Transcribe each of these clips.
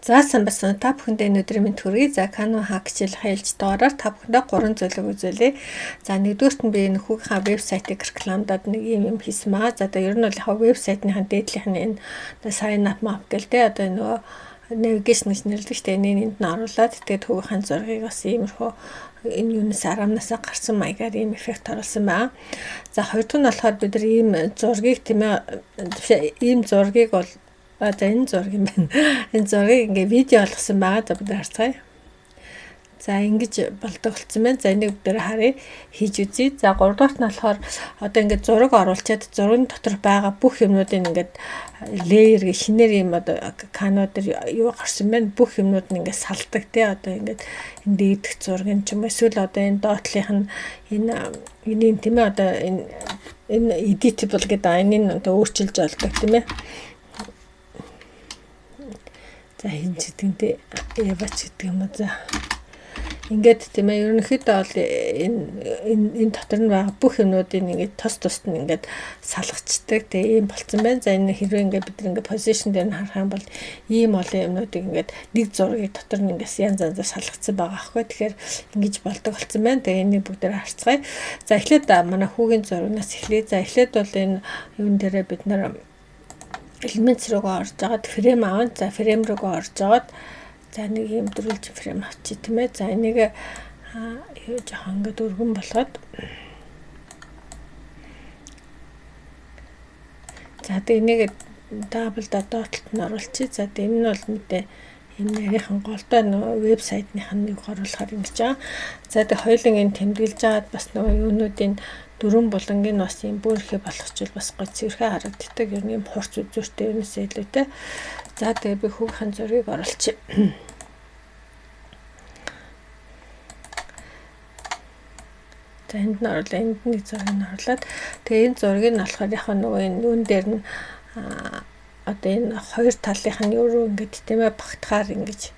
За самбасан та бүхэндээ өнөөдрийн мэнд хүргэе. За Canon hack хичээл хайлж дугаараар та бүхэндээ 3 зөвлөгөө үзүүлье. За нэгдүгürt нь би нөхөгийн вебсайтыг рекламадад нэг юм хийсэн маа. За одоо ер нь бол яг вебсайтныхаа дээдлийнх нь энэ sign up map гэлтэй одоо нөгөө navigation гэж нэрлэдэг штэ энд нь оруулаад тэгээд хөвгийнхаа зургийг бас иймэрхүү энэ юунаас арамнасаа гарсан маягаар ийм эффект оруулсан баа. За хоёрдугаар нь болохоор бид нар ийм зургийг тийм ээ ийм зургийг бол за энэ зураг юм байна. Энэ зургийг ингээ видео болгосон байгаа. За бид харцгаая. За ингэж болдог болсон байна. За энийг бид харъя. Хийж үзье. За 3 дугаарт нь болохоор одоо ингээ зураг оруулчаад зургийн дотор байгаа бүх юмнуудыг ингээд леер гэ шинээр юм одоо Canon дээр юу гарсан байна. Бүх юмнууд нь ингээ салдаг тий. Одоо ингээд энэ дээдх зургийн ч юм эсвэл одоо энэ доотлих нь энэ тийм ээ одоо энэ editable гэдэг энэ одоо өөрчилж олдог тийм ээ. За энэ зэтгэнтэй яваач гэдэг юм уу за ингээд тийм ээ ерөнхийдөө бол энэ дотор нь байгаа бүх юмнуудыг ингээд тус нь ингээд салгацдаг тийм ийм болцсон байна. За энэ хэрвээ ингээд бид ингээд position дээр нь харах юм бол ийм олон юмнуудыг ингээд нэг зургийг дотор нь ингээд янз янзаар салгацсан байгаа аахгүй. Тэгэхээр ингэж болдог болцсон байна. Тэгээ энийг бүгдээр харцгаая. За эхлээд манай хүүгийн зурагнаас эхлэе. За эхлээд бол энэ юун дээрээ бид нар элемент руугаа орж агаад фрейм аав. За фрейм руугаа орж агаад за нэг юм дөрвөлж фрейм авчи тийм ээ. За энийг юу жоохон ингээд өргөн болгоод за энийг дабл доотлолт нь оруулчих. За энэ нь бол мэдээ энэ нарийнхан голтой нөгөө вебсайтных нь оруулахаар ингэж байгаа. За хоёулын энэ тэмдэглэж агаад бас нөгөө юунуудын дөрвөн булангийн бас юм бүрхэ болгочвол бас гой цэвэрхэ харагддаг. Ер нь юм хурц үзүүртэй юмсээ илүүтэй. За тэгээ би хүүгийн зургийг оруулчих. За энд нь оруулаа, энд нэг зургийг оруулаад тэгээ энэ зургийг нь болохоор яг нөгөө энэ юун дээр нь одоо энэ хоёр талынх нь юу ингэж тийм ээ багтахаар ингэж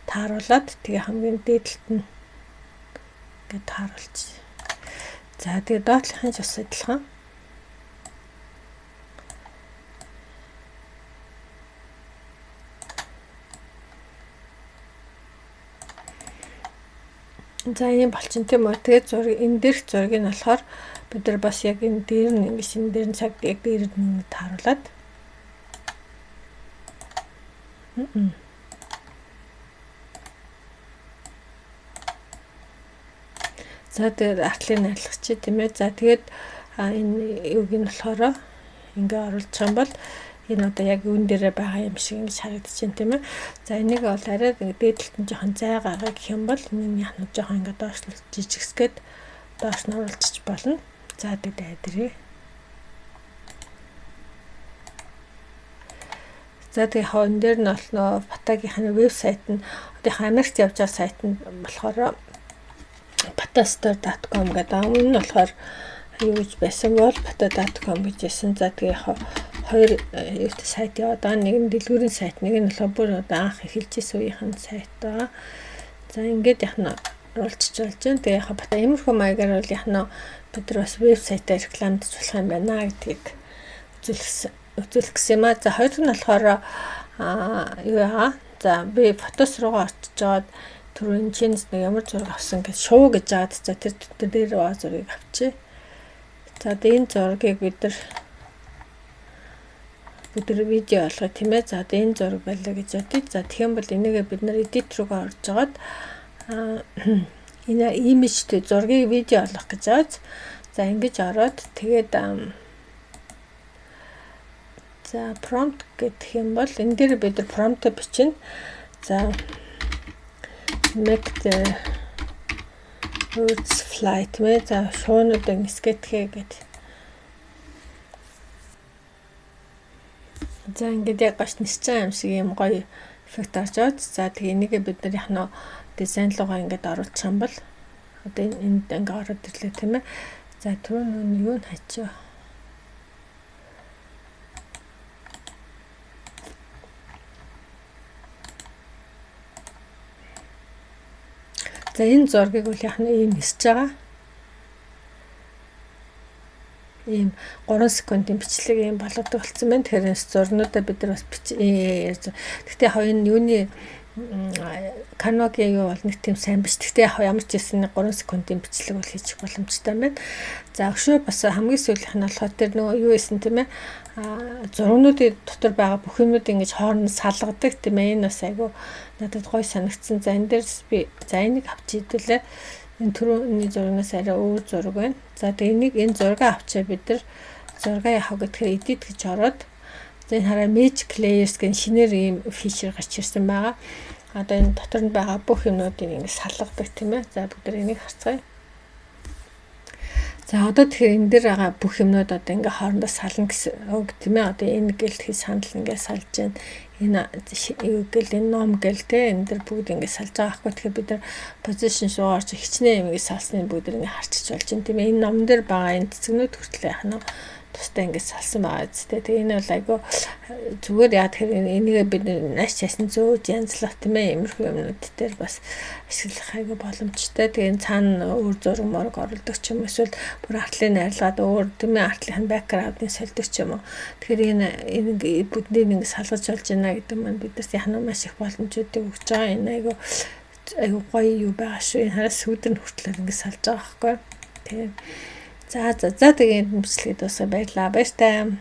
тааруулаад тэгээ хамгийн дээдлэлт нь ингэж тааруулчих. За тэгээ доотлохын ч бас адилхан. За энэ болчин тийм үү. Тэгээ зураг энэ дээрх зургийг нь болохоор бид нар бас яг энэ дээр нь ингэж энэ дээр нь цаг яг дээр нь тааруулаад. За тэгээд артлыг найрлагч тийм ээ. За тэгээд энэ юуг нь болохоор ингээ оруулж байгаа юм бол энэ одоо яг үүн дээрээ байгаа юм шиг ингэж харагдчихээн тийм ээ. За энийг бол арай дээдлэлт нь жоохон зайгаагаа гэх юм бол энэ яг нь жоохон ингээ доошлуулж жижигсгээд доош нь оруулчих болно. За тэгээд айдрээ. За тэгээд энэ дээр нь бол нөө Pataгийн вебсайт нь одоо Америкт явж байгаа сайт нь болохоор patastore.com гэдэг. Энэ нь болохоор юу гэж байсан бол pata.com гэж байсан. За тэгээ хоёр юутай сайт яваад байгаа. Нэг нь дэлгүүрийн сайт, нэг нь болохоор бүр одоо анх эхэлжсэн үеийнхэн сайт байгаа. За ингээд яхна оруулчих болж байна. Тэгээ яг бата иймэрхүү маягаар бол яхна бид нар бас вебсайтаа рекламдж болох юм байна гэдгийг үзүүлэх гэсэн юм аа. За хоёр нь болохоор юу яа. За би фотос руугаа очиж жаад түрүүн чинс нэг ямар зураг авсан гэж шуу гэж жаад за тэр дээр зургийг авчи. За энэ зургийг бид нар видео болгох тийм ээ. За энэ зураг байлаа гэж бодъё. За тэгэх юм бол энийг бид нар edit руугаа орж агаад энэ имижтэй зургийг видео болгох гэж байгаа. За ингэж ороод тэгээд за prompt гэх юм бол энэ дээр бид нар prompt бичнэ. За make the words fly тийм ээ. За шуунуудыг нисгэтгэе гэдэг. За ингээд яг гаш нисэж байгаа юм шиг юм гоё эффект орж аваад. За тэгээ энийг бид нар яг нөө дизайн руугаа ингээд оруулах юм бол одоо энд ингээд ороод ирлээ тийм ээ. За түрүүн юу н хачаа. За энэ зургийг бол яг нь ийм нисэж байгаа. ийм 3 секундын бичлэг ийм болгодог болсон байна. Тэгэхээр зурнуудаа бид нар бас ярьж. Гэхдээ хоёрын юуны Canva-гийн юу бол нэг тийм сайн биш. Гэхдээ ямар ч гэсэн 3 секундын бичлэг бол хийчих боломжтой байна. За өшөө бас хамгийн сүүлийнх нь болохоор тэр нөгөө юу исэн тийм ээ. Зургнуудын дотор байгаа бүх юмуд ингэж хооронд салгадаг тийм ээ. Энэ бас айгүй надад гоё санагдсан. За энэ дээрс би за энийг авч идэлээ. Энэ түрүүний зургаас арай өөр зураг байна. За тэгээ энэ зургаа авчаа бид нар зургаа яах гэхээр edit гэж ороод за энэ хараа Magic Layers гэх шинээр ийм фичер гарч ирсэн байгаа. Одоо энэ дотор нь байгаа бүх юмнуудыг ингэ салгадаг тийм ээ. За бүгд энийг харцгаая. За одоо тэгэхээр энэ дээр байгаа бүх юмнууд одоо ингээ хоорондоо сална гэсэн үг тийм ээ. Одоо энэ гэлтхий санал ингээ салж байна. Энэ юу гэл энэ ном гэл те энэ дэр бүгд ингээ салж байгаа хгүй. Тэгэхээр бид нар position шуурч хичнээн юм ингээ салсныг бүгд ингээ харчиж болж байна тийм ээ. Энэ ном дээр байгаа энэ цэцгнүүд хүртэл яах нь тустай ингэ салсан байгаа зү. Тэгээ энэ бол айгүй зүгээр яа тэгэхээр энийг бид нааш часны зөөж янзлах тийм ээ. Иймэрхүү юмнууд дээр бас ашиглах айгүй боломжтой. Тэгээ энэ цаана өөр зураг морог оруулдаг ч юм эсвэл бүр артлыг найрлагаад өөр тийм ээ артлын бэкграундыг сольдог ч юм уу. Тэгэхээр энэ бүгдийг ингэ салгаж болж байна гэдэг маань бидэрт яах нь маш их боломжуудыг өгч байгаа. Энэ айгүй гоё юу байгаа шүү. Энэ хараа сүүдэр нь хүртэл ингэ салж байгаа байхгүй. Тэгээ за тэгээд бичлэгэд бас баярлалаа. Баяртай.